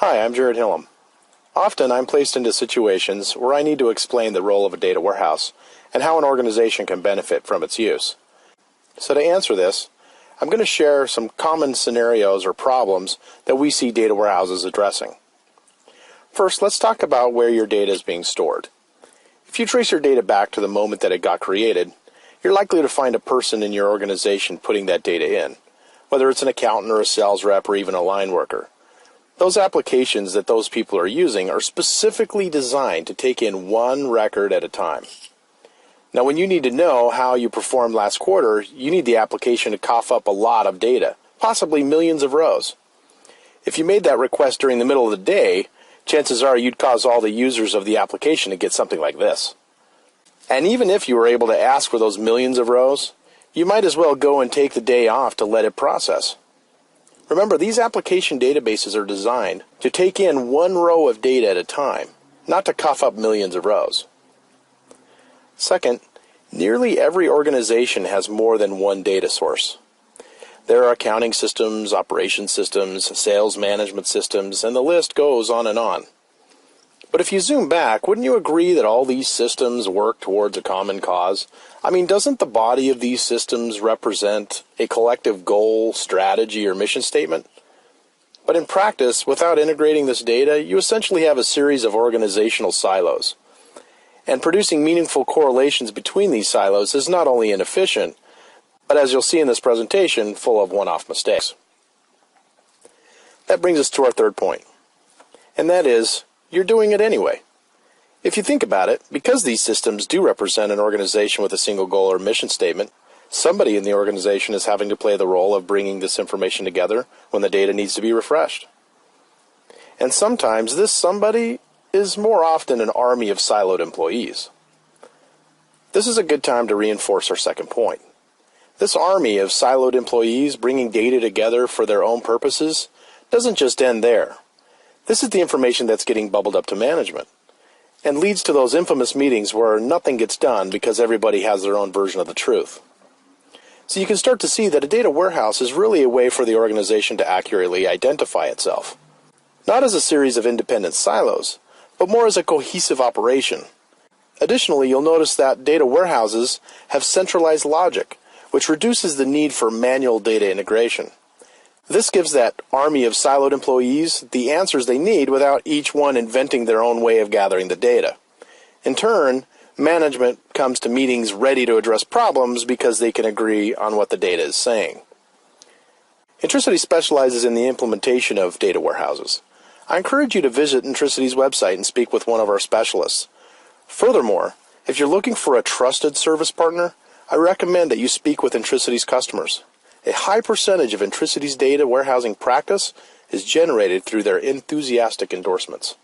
Hi, I'm Jared Hillam. Often I'm placed into situations where I need to explain the role of a data warehouse and how an organization can benefit from its use. So to answer this, I'm going to share some common scenarios or problems that we see data warehouses addressing. First, let's talk about where your data is being stored. If you trace your data back to the moment that it got created, you're likely to find a person in your organization putting that data in, whether it's an accountant or a sales rep or even a line worker. Those applications that those people are using are specifically designed to take in one record at a time. Now, when you need to know how you performed last quarter, you need the application to cough up a lot of data, possibly millions of rows. If you made that request during the middle of the day, chances are you'd cause all the users of the application to get something like this. And even if you were able to ask for those millions of rows, you might as well go and take the day off to let it process. Remember, these application databases are designed to take in one row of data at a time, not to cough up millions of rows. Second, nearly every organization has more than one data source. There are accounting systems, operations systems, sales management systems, and the list goes on and on. But if you zoom back, wouldn't you agree that all these systems work towards a common cause? I mean, doesn't the body of these systems represent a collective goal, strategy, or mission statement? But in practice, without integrating this data, you essentially have a series of organizational silos. And producing meaningful correlations between these silos is not only inefficient, but as you'll see in this presentation, full of one-off mistakes. That brings us to our third point, and that is, you're doing it anyway. If you think about it, because these systems do represent an organization with a single goal or mission statement, somebody in the organization is having to play the role of bringing this information together when the data needs to be refreshed. And sometimes this somebody is more often an army of siloed employees. This is a good time to reinforce our second point. This army of siloed employees bringing data together for their own purposes doesn't just end there. This is the information that's getting bubbled up to management and leads to those infamous meetings where nothing gets done because everybody has their own version of the truth. So you can start to see that a data warehouse is really a way for the organization to accurately identify itself, not as a series of independent silos, but more as a cohesive operation. Additionally, you'll notice that data warehouses have centralized logic, which reduces the need for manual data integration. This gives that army of siloed employees the answers they need without each one inventing their own way of gathering the data. In turn, management comes to meetings ready to address problems because they can agree on what the data is saying. Intricity specializes in the implementation of data warehouses. I encourage you to visit Intricity's website and speak with one of our specialists. Furthermore, if you're looking for a trusted service partner, I recommend that you speak with Intricity's customers. A high percentage of Intricity's data warehousing practice is generated through their enthusiastic endorsements.